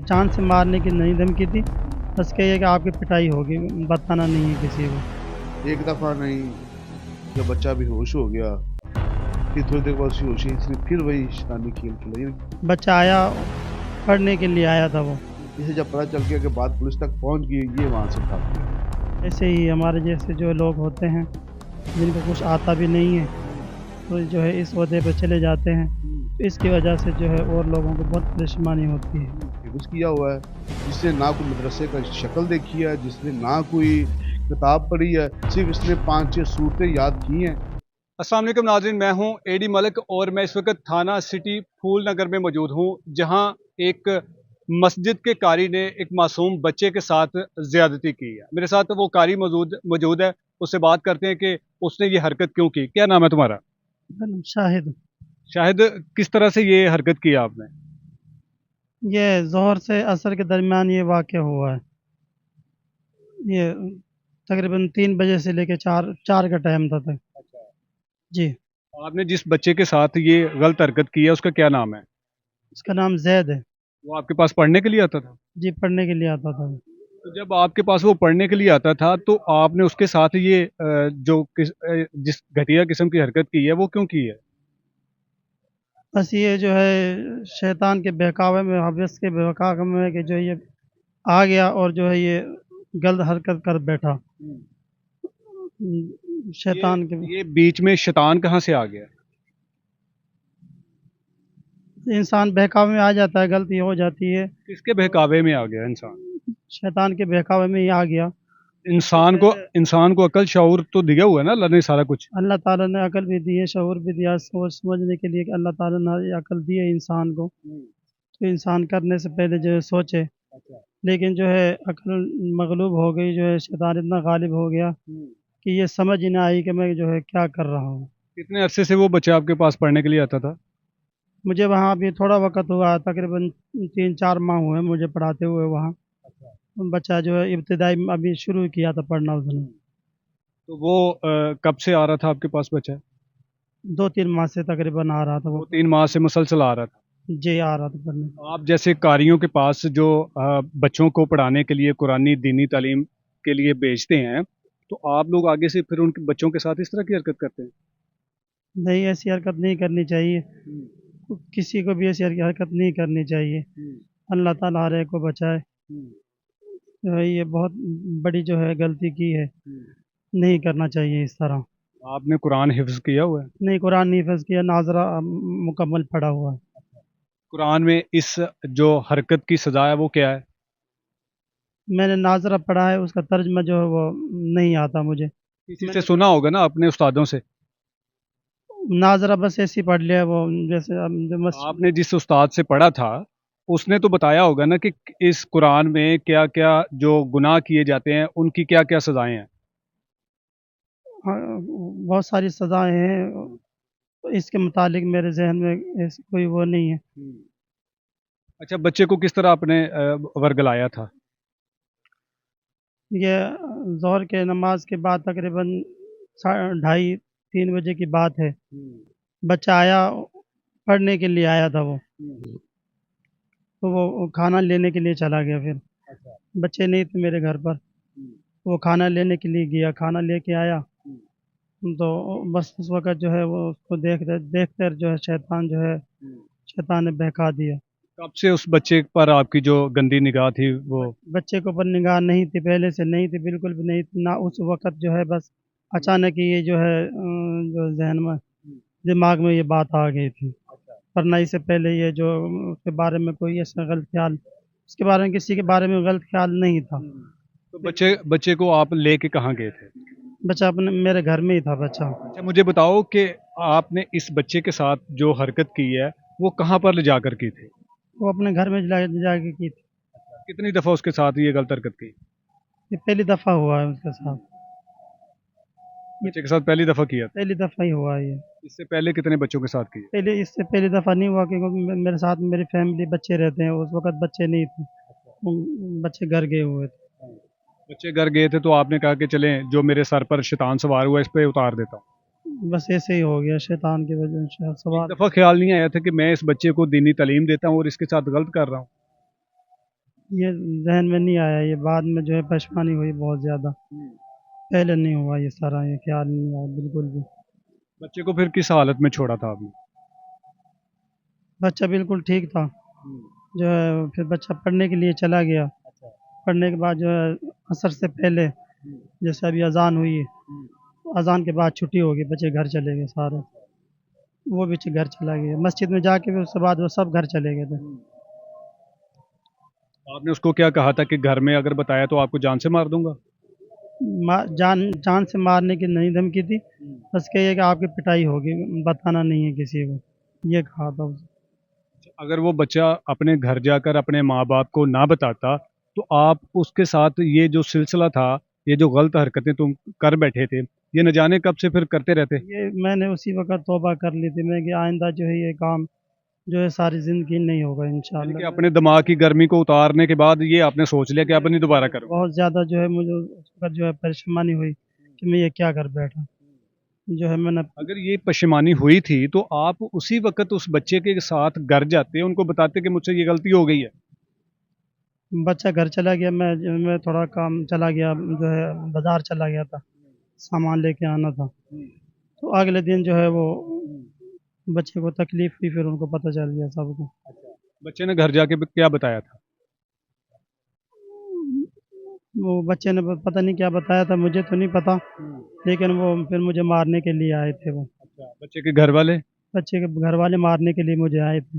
चांद से मारने की नहीं धमकी थी, बस कहिए कि आपकी पिटाई होगी, बताना नहीं है किसी को। एक दफ़ा नहीं, जब बच्चा बेहोश हो गया, फिर थोड़ी देर बाद उसकी होशी, इसने फिर वही शैतानी खेल खेला। बच्चा आया, पढ़ने के लिए आया था वो। इसे जब पता चल गया कि बात पुलिस तक पहुंच गई, ये वहाँ से भाग गया। ऐसे ही हमारे जैसे जो लोग होते हैं जिनको कुछ आता भी नहीं है, तो जो है इस ओहदे पे चले जाते हैं, तो इसकी वजह से जो है और लोगों को बहुत परेशानी होती है। हिफ्ज़ किया हुआ है, जिसने ना कोई मदरसे का शक्ल देखी है, जिसने ना कोई किताब पढ़ी है, सिर्फ इसने 5-6 सूरतें याद की हैं। अस्सलाम वालेकुम नाज़रीन, मैं हूं एडी मलिक और मैं इस वक्त थाना सिटी फूल नगर में मौजूद हूं, जहां एक मस्जिद के कारी ने एक मासूम बच्चे के साथ ज़्यादती की है। मेरे साथ वो कारी मौजूद मौजूद है, उससे बात करते हैं कि उसने ये हरकत क्यों की। क्या नाम है तुम्हारा? शाहिद, शाहिद, किस तरह से ये हरकत की आपने? ये ज़ोहर से असर के दरमियान ये वाक़या हुआ है। ये तकरीबन 3 बजे से लेके चार का टाइम था तक। जी। आपने जिस बच्चे के साथ ये गलत हरकत की है उसका क्या नाम है? उसका नाम जैद है। वो आपके पास पढ़ने के लिए आता था? जी, पढ़ने के लिए आता था वो। तो जब आपके पास वो पढ़ने के लिए आता था तो आपने उसके साथ ये जिस घटिया किस्म की हरकत की है वो क्यों की है? बस ये जो है शैतान के बहकावे में, हवस के बहकावे में कि जो ये आ गया और जो है ये गलत हरकत कर बैठा। ये शैतान के ये बीच में शैतान कहाँ से आ गया? इंसान बहकावे में आ जाता है, गलती हो जाती है। किसके बहकावे में आ गया इंसान? शैतान के बहकावे में ही आ गया। इससे इंसान को पहले इंसान को अकल शऊर तो दिया हुआ है ना अल्लाह ने सारा कुछ। अल्लाह ताला ने अकल भी दी है, शऊर भी दिया, सोच समझने के लिए कि अल्लाह ताला ने ये अकल दी है इंसान को। तो इंसान करने से पहले जो है सोचे, लेकिन जो है अकल मगलूब हो गई, जो है शैतान इतना गालिब हो गया कि ये समझ ही ना आई कि मैं जो है क्या कर रहा हूँ। कितने अरसे से वो बच्चा आपके पास पढ़ने के लिए आता था? मुझे वहाँ अभी थोड़ा वक्त हुआ, तकरीबन 3-4 माह हुए मुझे पढ़ाते हुए वहाँ। बच्चा जो है इब्तिदाई में अभी शुरू किया था पढ़ना उसने। तो वो कब से आ रहा था आपके पास बच्चा? 2-3 माह से तकरीबन आ रहा था वो वो। 3 माह से मुसलसल आ रहा था। जी, आ रहा था पढ़ने। आप जैसे कारियों के पास जो बच्चों को पढ़ाने के लिए कुरानी दीनी तालीम के लिए भेजते हैं, तो आप लोग आगे से फिर उनके बच्चों के साथ इस तरह की हरकत करते हैं? नहीं, ऐसी हरकत नहीं करनी चाहिए, किसी को भी ऐसी हरकत नहीं करनी चाहिए। अल्लाह ताला हर एक को बचाए। जो है ये बहुत बड़ी जो है गलती की है, नहीं करना चाहिए इस तरह। आपने कुरान हिफ्ज किया हुआ है? नहीं, कुरान नहीं हिफ़्ज़ किया, नाज़रा मुकम्मल पढ़ा हुआ है। कुरान में इस जो हरकत की सज़ा है वो क्या है? मैंने नाज़रा पढ़ा है, उसका तर्जुमा जो है वो नहीं आता मुझे। किसी से मैंने सुना होगा ना अपने उस्तादों से। नाज़रा बस ऐसे ही पढ़ लिया वो, जैसे जो आपने जिस उस्ताद से पढ़ा था उसने तो बताया होगा ना कि इस कुरान में क्या क्या जो गुनाह किए जाते हैं उनकी क्या क्या सज़ाएं हैं। बहुत सारी सज़ाएँ हैं, तो इसके मुतालिक मेरे ज़हन में ऐसी कोई वो नहीं है। अच्छा, बच्चे को किस तरह आपने वर्गलाया था? ये ज़ोहर के नमाज के बाद तकरीबन 2:30-3 बजे की बात है। बच्चा आया, पढ़ने के लिए आया था वो, तो वो खाना लेने के लिए चला गया फिर। बच्चे नहीं थे मेरे घर पर, वो खाना लेने के लिए गया, खाना लेके आया, तो बस उस वक़्त जो है वो उसको देख कर जो है शैतान ने बहका दिया। कब से उस बच्चे पर आपकी जो गंदी निगाह थी वो? बच्चे के ऊपर निगाह नहीं थी, पहले से नहीं थी, बिल्कुल भी नहीं थी ना। उस वक़्त जो है बस अचानक ही ये जो है जो ज़हन में, दिमाग में ये बात आ गई थी, वरना इससे पहले ये जो उसके बारे में कोई ऐसा गलत ख़्याल, उसके बारे में किसी के बारे में गलत ख़्याल नहीं था। तो बच्चे बच्चे को आप लेके कहाँ गए थे? बच्चा अपने मेरे घर में ही था बच्चा। अच्छा, मुझे बताओ कि आपने इस बच्चे के साथ जो हरकत की है वो कहाँ पर ले जाकर की थी? वो अपने घर में जाके की थी। कितनी दफ़ा उसके साथ ये गलत हरकत की? ये पहली दफ़ा हुआ है उसके साथ, ये बच्चे के साथ पहली दफ़ा किया था? पहली दफ़ा ही हुआ है ये। इससे पहले कितने बच्चों के साथ की? पहले इससे पहली दफ़ा नहीं हुआ, क्योंकि मेरे साथ मेरी फैमिली बच्चे रहते हैं, उस वक़्त बच्चे नहीं थे, बच्चे घर गए हुए थे। बच्चे घर गए थे तो आपने कहा कि चलें जो मेरे सर पर शैतान सवार हुआ इस पे उतार देता हूँ। बस ऐसे ही हो गया, शैतान की वजह से एक सवार। दफ़ा ख्याल नहीं आया था कि मैं इस बच्चे को दीनी तालीम देता हूँ और इसके साथ गलत कर रहा हूँ? ये जहन में नहीं आया, ये बाद में जो है परेशानी हुई बहुत ज़्यादा, पहले नहीं हुआ ये सारा, ये ख्याल नहीं आया बिल्कुल भी। बच्चे को फिर किस हालत में छोड़ा था आपने? बच्चा बिल्कुल ठीक था, जो है फिर बच्चा पढ़ने के लिए चला गया। पढ़ने के बाद जो है असर से पहले जैसे अभी अजान हुई है, अजान के बाद छुट्टी होगी, बच्चे घर चले गए सारे, वो भी घर चला गया मस्जिद में जाके, फिर उसके बाद वो सब घर चले गए थे। आपने उसको क्या कहा था कि घर में अगर बताया तो आपको जान से मार दूंगा? जान जान से मारने की नहीं धमकी थी, बस कहिए कि आपकी पिटाई होगी, बताना नहीं है किसी को, ये कहा था उसे। अगर वो बच्चा अपने घर जाकर अपने माँ बाप को ना बताता तो आप उसके साथ ये जो सिलसिला था, ये जो गलत हरकतें तुम कर बैठे थे, ये न जाने कब से फिर करते रहते। ये मैंने उसी वक्त तौबा कर ली थी मैं कि आइंदा जो है ये काम जो है सारी ज़िंदगी नहीं होगा यानी कि इंशाअल्लाह। अपने दिमाग की गर्मी को उतारने के बाद ये आपने सोच लिया कि अब नहीं दोबारा करूँ। बहुत ज़्यादा जो है मुझे उस वक़्त जो है परेशानी हुई कि मैं ये क्या कर बैठा, जो है मैंने अगर ये पशेमानी हुई थी तो आप उसी वक्त उस बच्चे के साथ घर जाते, उनको बताते कि मुझसे ये गलती हो गई है। बच्चा घर चला गया, मैं थोड़ा काम चला गया, जो है बाज़ार चला गया था, सामान लेके आना था। तो अगले दिन जो है वो बच्चे को तकलीफ़ हुई, फिर उनको पता चल गया सबको। बच्चे ने घर जाके क्या बताया था? वो बच्चे ने पता नहीं क्या बताया था, मुझे तो नहीं पता, लेकिन वो फिर मुझे मारने के लिए आए थे वो। अच्छा, बच्चे के घर वाले? बच्चे के घर वाले मारने के लिए मुझे आए थे,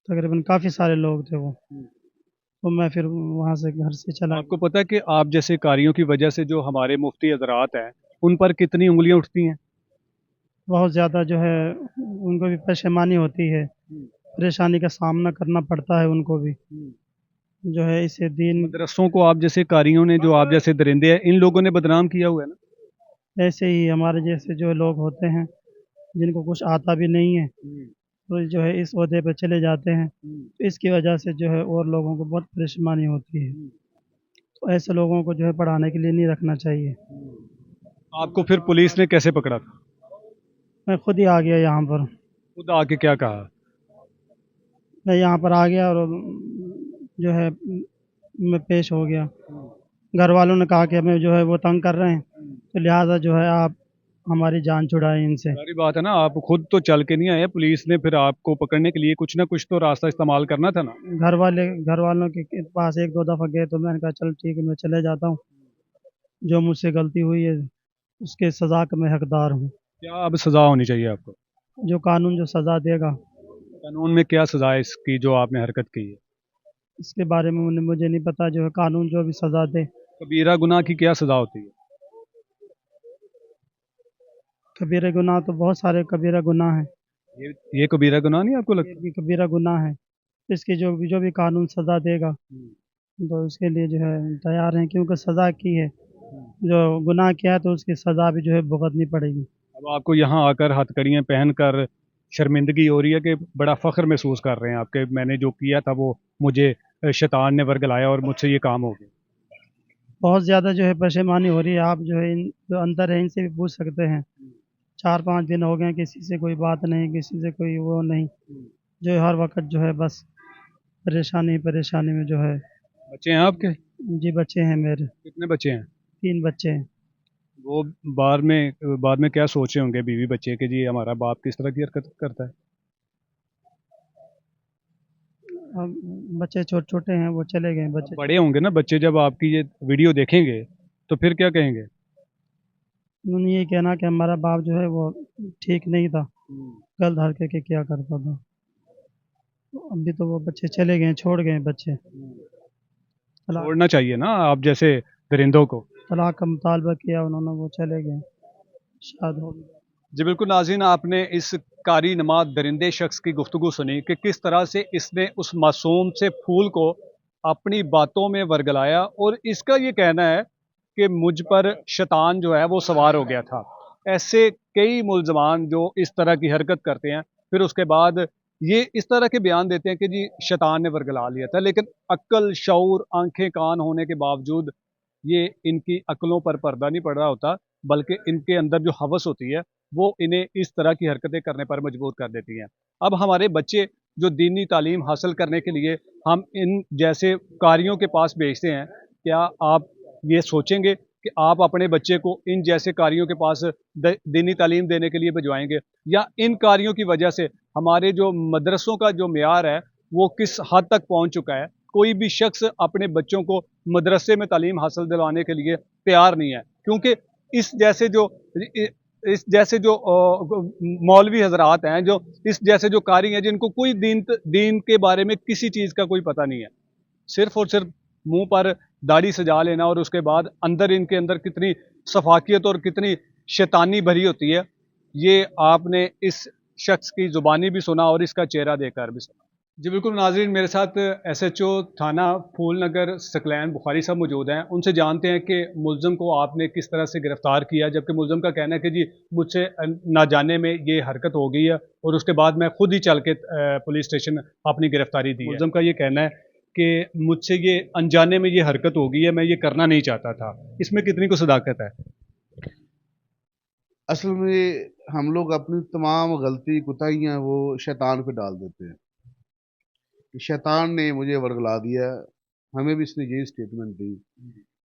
तकरीबन काफ़ी सारे लोग थे वो। तो मैं फिर वहाँ से घर से चला आपको पता है कि आप जैसे कारियों की वजह से जो हमारे मुफ्ती हजरात हैं उन पर कितनी उंगलियां उठती हैं। बहुत ज़्यादा जो है उनको भी परेशानी होती है, परेशानी का सामना करना पड़ता है उनको भी, जो है इसे दीन मदरसों को आप जैसे कारियों ने, जो आप जैसे दरिंदे हैं, इन लोगों ने बदनाम किया हुआ है ना। ऐसे ही हमारे जैसे जो लोग होते हैं जिनको कुछ आता भी नहीं है, तो जो है इस ओहदे पे चले जाते हैं, तो इसकी वजह से जो है और लोगों को बहुत परेशानी होती है। तो ऐसे लोगों को जो है पढ़ाने के लिए नहीं रखना चाहिए। आपको फिर पुलिस ने कैसे पकड़ा था? मैं खुद ही आ गया यहाँ पर, खुद आके क्या कहा? मैं यहाँ पर आ गया और जो है मैं पेश हो गया। घर वालों ने कहा कि हमें जो है वो तंग कर रहे हैं, तो लिहाजा जो है आप हमारी जान छुड़ाएं इनसे। सारी बात है ना, आप खुद तो चल के नहीं आए, पुलिस ने फिर आपको पकड़ने के लिए कुछ ना कुछ तो रास्ता इस्तेमाल करना था ना। घर वालों के पास एक दो दफ़ा गए तो मैंने कहा चल ठीक है मैं चले जाता हूँ, जो मुझसे गलती हुई है उसके सज़ा का मैं हकदार हूँ। क्या अब सजा होनी चाहिए आपको? जो कानून जो सज़ा देगा, कानून में क्या सजा है इसकी जो आपने हरकत की है? इसके बारे में मुझे नहीं पता, जो है कानून जो भी सज़ा दे। कबीरा गुनाह की क्या सजा होती है? कबीरा गुनाह तो बहुत सारे कबीरा गुनाह हैं, ये कबीरा गुनाह नहीं आपको ये लगता? भी कबीरा गुनाह है, इसकी जो भी कानून सज़ा देगा तो उसके लिए जो है तैयार हैं, क्योंकि सज़ा की है, जो गुनाह किया है तो उसकी सज़ा भी जो है भुगतनी पड़ेगी। अब आपको यहाँ आकर हथकड़ियाँ पहनकर शर्मिंदगी हो रही है कि बड़ा फ़ख्र महसूस कर रहे हैं आपके, मैंने जो किया था वो मुझे शैतान ने वर्गलाया और मुझसे ये काम हो गया? बहुत ज़्यादा जो है परेशानी हो रही है, आप जो है इन जो अंदर है इनसे भी पूछ सकते हैं। 4-5 दिन हो गए हैं, किसी से कोई बात नहीं, किसी से कोई वो नहीं, जो है हर वक़्त जो है बस परेशानी परेशानी में जो है। बच्चे हैं आपके? जी बच्चे हैं मेरे, कितने बच्चे हैं? 3 बच्चे हैं। वो बाद में क्या सोचे होंगे बीवी बच्चे के, जी हमारा बाप किस तरह की हरकत करता है। अब बच्चे छोटे हैं, वो चले गए अब बच्चे। बड़े होंगे ना बच्चे, जब आपकी ये वीडियो देखेंगे तो फिर क्या कहेंगे? उन्होंने ये कहना कि हमारा बाप जो है वो ठीक नहीं था, गलत हरकतें किया करता था। तो अभी तो वो बच्चे चले गए, छोड़ गए बच्चे। तलाक छोड़ना चाहिए ना आप जैसे दरिंदों को। तलाक का मुतालबा किया उन्होंने, वो चले गए, शायद हो गई। जी बिल्कुल नाज़रीन, आपने इस कारी नमा दरिंदे शख्स की गुफ्तगू सुनी कि किस तरह से इसने उस मासूम से फूल को अपनी बातों में वर्गलाया, और इसका ये कहना है कि मुझ पर शैतान जो है वो सवार हो गया था। ऐसे कई मुल्ज़मान जो इस तरह की हरकत करते हैं, फिर उसके बाद ये इस तरह के बयान देते हैं कि जी शैतान ने वर्गला लिया था, लेकिन अक्ल, शऊर, आंखें कान होने के बावजूद ये इनकी अक्लों पर पर्दा नहीं पड़ रहा होता, बल्कि इनके अंदर जो हवस होती है وہ انہیں اس طرح کی حرکتیں کرنے پر مجبور کر دیتی ہیں۔ اب ہمارے بچے جو دینی تعلیم حاصل کرنے کے لیے ہم ان جیسے قاریوں کے پاس بھیجتے ہیں، کیا آپ یہ سوچیں گے کہ آپ اپنے بچے کو ان جیسے قاریوں کے پاس دینی تعلیم دینے کے لیے بھجوائیں گے، یا ان قاریوں کی وجہ سے ہمارے جو مدرسوں کا جو معیار ہے وہ کس حد تک پہنچ چکا ہے؟ کوئی بھی شخص اپنے بچوں کو مدرسے میں تعلیم حاصل دلوانے کے لیے تیار نہیں ہے، کیونکہ اس جیسے جو اس جیسے جو مولوی حضرات ہیں، جو اس جیسے جو قاری ہیں جن کو کوئی دین کے بارے میں کسی چیز کا کوئی پتہ نہیں ہے، صرف اور صرف منہ پر داڑھی سجا لینا، اور اس کے بعد اندر ان کے اندر کتنی سفاکیت اور کتنی شیطانی بھری ہوتی ہے، یہ آپ نے اس شخص کی زبانی بھی سنا اور اس کا چہرہ دیکھ کر بھی سنا۔ جی بالکل ناظرین، میرے ساتھ ایس ایچ او تھانہ پھول نگر سکلین بخاری صاحب موجود ہیں، ان سے جانتے ہیں کہ ملزم کو آپ نے کس طرح سے گرفتار کیا، جبکہ ملزم کا کہنا ہے کہ جی مجھ سے نہ جانے میں یہ حرکت ہو گئی ہے اور اس کے بعد میں خود ہی چل کے پولیس اسٹیشن اپنی گرفتاری دی ہے۔ ملزم کا یہ کہنا ہے کہ مجھ سے یہ انجانے میں یہ حرکت ہو گئی ہے، میں یہ کرنا نہیں چاہتا تھا، اس میں کتنی کو صداقت ہے؟ اصل میں ہم لوگ اپنی تمام غلطی کوتاہیاں وہ شیطان پہ ڈال دیتے ہیں کہ شیطان نے مجھے ورگلا دیا۔ ہمیں بھی اس نے یہی اسٹیٹمنٹ دی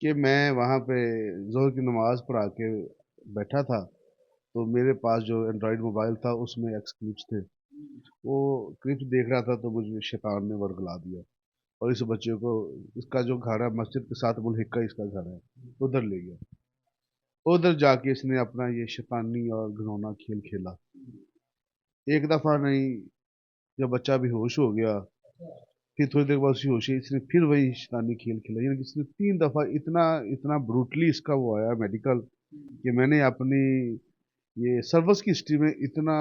کہ میں وہاں پہ ظہر کی نماز پر آ کے بیٹھا تھا، تو میرے پاس جو اینڈرائڈ موبائل تھا اس میں ایکس کلپس تھے، وہ کلپس دیکھ رہا تھا تو مجھے شیطان نے ورگلا دیا، اور اس بچے کو، اس کا جو گھر ہے مسجد کے ساتھ ملحقہ اس کا گھر ہے، ادھر لے گیا۔ ادھر جا کے اس نے اپنا یہ شیطانی اور گھنونا کھیل کھیلا۔ ایک دفعہ نہیں، جب بچہ بھی ہوش ہو گیا، پھر تھوڑی دیر بعد اسی ہوشی اس نے پھر وہی شیطانی کھیل کھیلا، یعنی کہ اس نے 3 دفعہ اتنا بروٹلی اس کا وہ آیا میڈیکل، کہ میں نے اپنی یہ سروس کی ہسٹری میں اتنا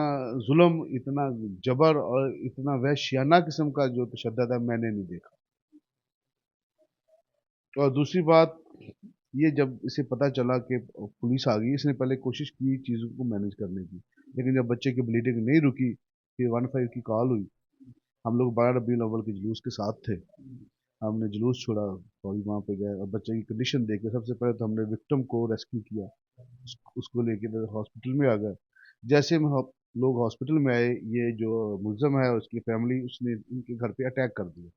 ظلم، اتنا جبر اور اتنا وحشیانہ قسم کا جو تشدد ہے میں نے نہیں دیکھا۔ اور دوسری بات یہ، جب اسے پتہ چلا کہ پولیس آ گئی، اس نے پہلے کوشش کی چیزوں کو مینیج کرنے کی، لیکن جب بچے کی بلیڈنگ نہیں رکی، پھر 15 کی کال ہوئی۔ ہم لوگ 12 ربیع الاول کے جلوس کے ساتھ تھے، ہم نے جلوس چھوڑا، فوری وہاں پہ گئے اور بچے کی کنڈیشن دیکھ کے سب سے پہلے تو ہم نے وکٹم کو ریسکیو کیا، اس کو لے کے ہاسپٹل میں آ گئے۔ جیسے ہم لوگ ہاسپٹل میں آئے، یہ جو ملزم ہے اس کی فیملی، اس نے ان کے گھر پہ اٹیک کر دیا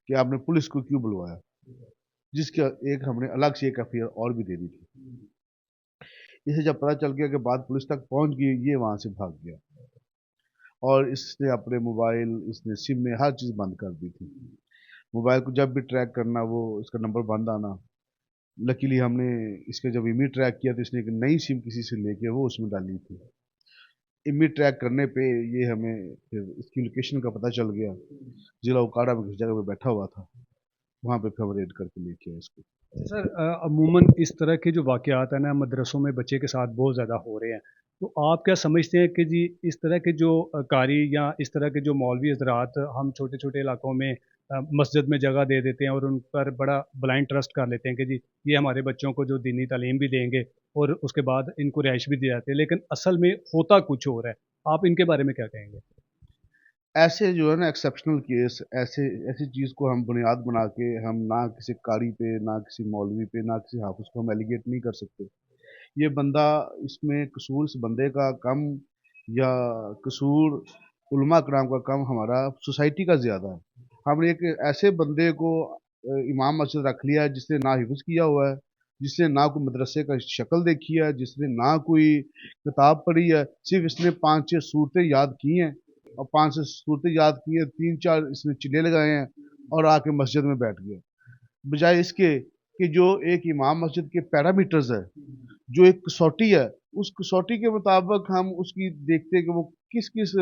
کہ آپ نے پولیس کو کیوں بلوایا، جس کا ایک ہم نے الگ سے ایک ایف آئی آر اور بھی دے دی تھی۔ اسے جب پتہ چل گیا کہ بات پولیس تک پہنچ گئی، یہ وہاں سے بھاگ گیا، اور اس نے اپنے موبائل، اس نے سم میں ہر چیز بند کر دی تھی۔ موبائل کو جب بھی ٹریک کرنا، وہ اس کا نمبر بند آنا۔ لکیلی ہم نے اس کے جب ایمی ٹریک کیا تو اس نے ایک نئی سم کسی سے لے کے وہ اس میں ڈالی تھی۔ ایمی ٹریک کرنے پہ یہ ہمیں پھر اس کی لوکیشن کا پتہ چل گیا، ضلع اوکاڑا میں کسی جگہ پہ بیٹھا ہوا تھا، وہاں پہ پھر ہم ریڈ کر کے لے کے آئے اس کو۔ سر عموماً اس طرح کے جو واقعات ہیں نا مدرسوں میں بچے کے ساتھ بہت زیادہ ہو رہے ہیں، تو آپ کیا سمجھتے ہیں کہ جی اس طرح کے جو قاری یا اس طرح کے جو مولوی حضرات ہم چھوٹے چھوٹے علاقوں میں مسجد میں جگہ دے دیتے ہیں اور ان پر بڑا بلائنڈ ٹرسٹ کر لیتے ہیں کہ جی یہ ہمارے بچوں کو جو دینی تعلیم بھی دیں گے اور اس کے بعد ان کو رہائش بھی دی جاتی ہے، لیکن اصل میں ہوتا کچھ اور ہے، آپ ان کے بارے میں کیا کہیں گے؟ ایسے جو ہے نا ایکسیپشنل کیس، ایسی چیز کو ہم بنیاد بنا کے ہم نہ کسی قاری پہ، نہ کسی مولوی پہ، نہ کسی حافظ کو ہم ایلیگیٹ نہیں کر سکتے۔ یہ بندہ، اس میں قصور اس بندے کا کم یا قصور علماء کرام کا کم، ہمارا سوسائٹی کا زیادہ ہے۔ ہم نے ایک ایسے بندے کو امام مسجد رکھ لیا ہے جس نے نہ حفظ کیا ہوا ہے، جس نے نہ کوئی مدرسے کا شکل دیکھی ہے، جس نے نہ کوئی کتاب پڑھی ہے، صرف اس نے 5-6 صورتیں یاد کی ہیں، اور 5 صورتیں یاد کی ہیں، 3-4 اس نے چلے لگائے ہیں اور آ کے مسجد میں بیٹھ گیا، بجائے اس کے کہ جو ایک امام مسجد کے پیرامیٹرز ہے، جو ایک کسوٹی ہے، اس کسوٹی کے مطابق ہم اس کی دیکھتے ہیں کہ وہ کس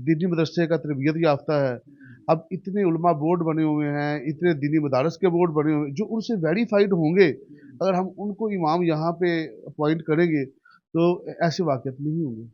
دینی مدرسے کا تربیت یافتہ ہے۔ اب اتنے علماء بورڈ بنے ہوئے ہیں، اتنے دینی مدارس کے بورڈ بنے ہوئے ہیں جو ان سے ویریفائڈ ہوں گے، اگر ہم ان کو امام یہاں پہ اپوائنٹ کریں گے تو ایسے واقعات نہیں ہوں گے۔